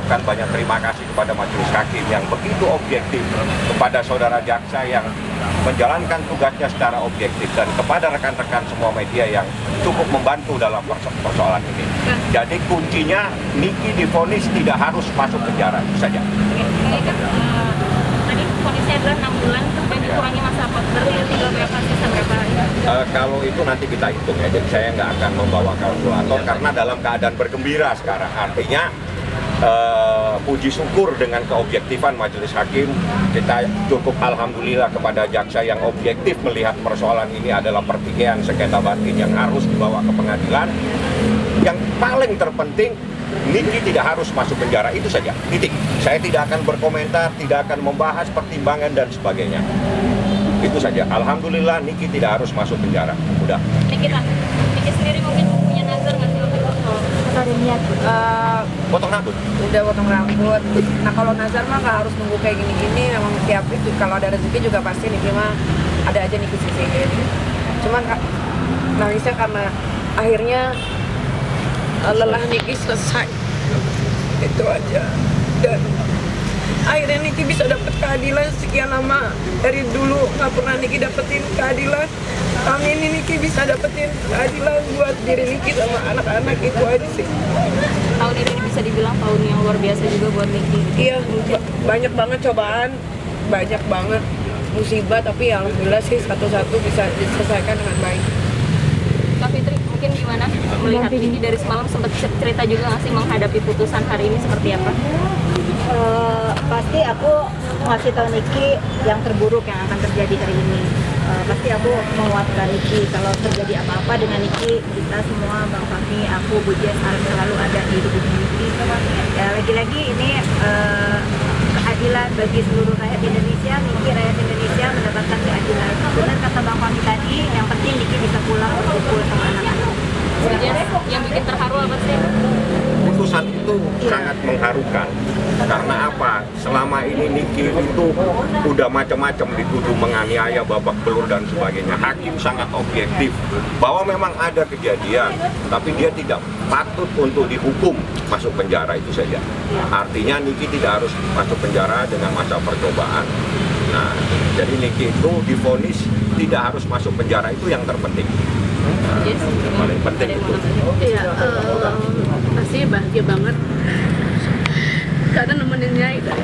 mengucapkan banyak terima kasih kepada majelis hakim yang begitu objektif, kepada saudara jaksa yang menjalankan tugasnya secara objektif, dan kepada rekan-rekan semua media yang cukup membantu dalam persoalan ini. Jadi kuncinya Niki divonis tidak harus masuk penjara, itu saja. Ini kan tadi vonisnya adalah 6 bulan, kemudian dikurangi masa berarti tinggal berapa sisa berapa hari? Kalau itu nanti kita hitung ya, jadi saya nggak akan membawa kalkulator karena dalam keadaan bergembira sekarang. Artinya puji syukur dengan keobjektifan majelis hakim, kita cukup alhamdulillah kepada jaksa yang objektif melihat persoalan ini adalah pertikaian sengketa batin yang harus dibawa ke pengadilan. Yang paling terpenting, Niki tidak harus masuk penjara, itu saja, titik. Saya tidak akan berkomentar, tidak akan membahas pertimbangan dan sebagainya. Itu saja. Alhamdulillah Niki tidak harus masuk penjara. Udah. Niki sendiri mungkin punya nazar nggak sih waktu itu? Ada niat Potong rambut. udah potong rambut. Nah kalau nazar mah nggak harus nunggu kayak gini-gini. Memang tiap itu kalau ada rezeki juga pasti Niki mah ada aja Niki sisihin. Cuman nangisnya karena akhirnya lelah Niki selesai. Itu aja. Dan akhirnya Niki bisa dapat keadilan sekian lama. Dari dulu nggak pernah Niki dapetin keadilan. Kami ini Niki bisa dapetin keadilan buat diri Niki sama anak-anak, itu aja sih. Tahun ini bisa dibilang tahun yang luar biasa juga buat Niki. Iya, banyak banget cobaan, banyak banget musibah, tapi ya alhamdulillah sih satu-satu bisa diselesaikan dengan baik. Kak Fitri, mungkin gimana melihat Niki dari semalam sempat cerita juga nggak sih menghadapi putusan hari ini seperti apa? Pasti aku ngasih tahu Niki yang terburuk yang akan terjadi hari ini. Pasti aku menguatkan Niki kalau terjadi apa-apa dengan Niki, kita semua, Bang Fahmi, aku, Bu Jess harus selalu ada di hidupnya Niki. Ya lagi-lagi ini keadilan bagi seluruh rakyat Indonesia. Niki, rakyat Indonesia mendapatkan keadilan. Benar kata Bang Fahmi tadi, yang penting Niki bisa pulang berkumpul sama anak-anak. Bu Jess, yang bikin terharu apa sih? Putusan itu sangat mengharukan. Karena apa? Selama ini Niki itu udah macam-macam dituduh menganiaya, babak belur dan sebagainya. Hakim sangat objektif bahwa memang ada kejadian, tapi dia tidak patut untuk dihukum masuk penjara, itu saja. Artinya Niki tidak harus masuk penjara dengan masa percobaan. Nah, jadi Niki itu divonis tidak harus masuk penjara, itu yang terpenting. Yes. Yang paling penting itu. Iya, pasti bahagia banget karena nemenin Nyai dari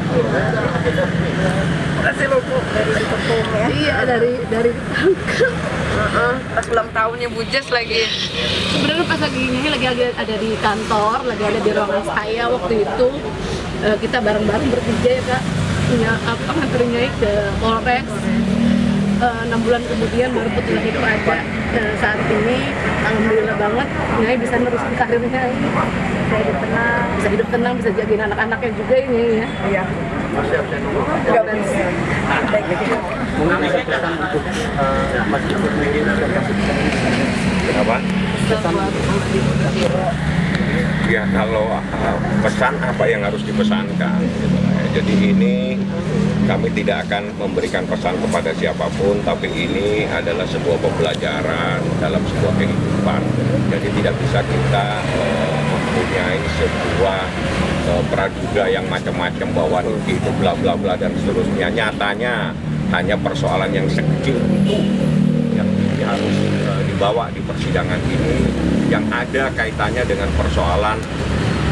Kasih logo dari Tepung ya. iya dari ditangkap. Pas ulang tahunnya Bu Jess lagi. Sebenarnya pas lagi Nyai lagi ada di kantor, lagi ada di ruangan saya waktu itu, kita bareng-bareng bertiga ya Kak, nganterin Nyai ke Polres. 6 bulan kemudian baru putusan itu ada. Saat ini alhamdulillah banget Nyai bisa nerusin karirnya, bisa hidup tenang, bisa jagain anak-anaknya juga ini ya. Iya. Nggak bisa. Kenapa? Ya kalau pesan apa yang harus dipesankan gitu lah ya. Jadi ini kami tidak akan memberikan pesan kepada siapapun, tapi ini adalah sebuah pembelajaran dalam sebuah kehidupan. Jadi tidak bisa kita mempunyai sebuah praduga yang macam-macam bahwa itu bla bla bla dan seterusnya. Nyatanya hanya persoalan yang sekecil itu yang ini harus dibawa di persidangan ini, yang ada kaitannya dengan persoalan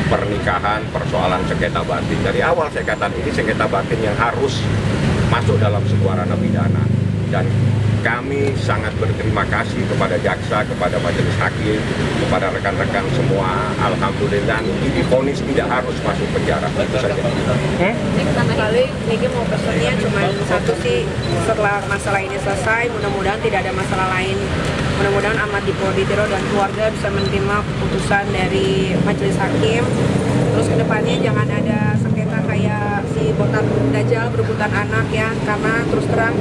pernikahan, persoalan sengketa batin. Dari awal saya katakan ini sengketa batin yang harus masuk dalam sebuah ranah pidana. Dan kami sangat berterima kasih kepada jaksa, kepada majelis hakim, kepada rekan-rekan semua. Alhamdulillah Niki divonis tidak harus masuk penjara. Itu saja. Paling Niki mau pesannya cuma satu sih, setelah masalah ini selesai, mudah-mudahan tidak ada masalah lain. Mudah-mudahan Ahmad Dipoditiro dan keluarga bisa menerima keputusan dari majelis hakim. Terus kedepannya jangan ada sengketa kayak si Botak Dajjal berebutan anak ya, karena terus terang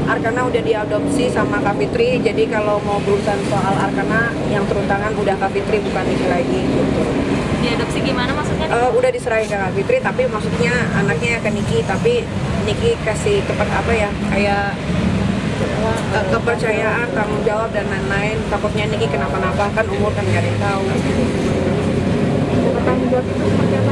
Arkana udah diadopsi sama Kak Fitri, jadi kalau mau berurusan soal Arkana yang turun tangan udah Kak Fitri, bukan Niki lagi gitu. Diadopsi gimana maksudnya? Udah diserahin ke Kak Fitri, tapi maksudnya anaknya ke Niki, tapi Niki kasih tempat apa ya, kayak kepercayaan, tanggung jawab dan lain-lain. Takutnya Niki kenapa-napa, kan umur kan nggak ada yang tahu. Tanggung jawab itu seperti apa?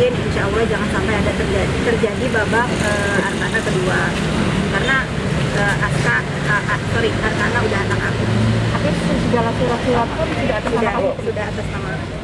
yakin insya Allah jangan sampai ada terjadi babak Arkana kedua, karena Arkana udah anak aku. Tapi segala surat-surat pun sudah atas nama kamu? Sudah atas nama aku.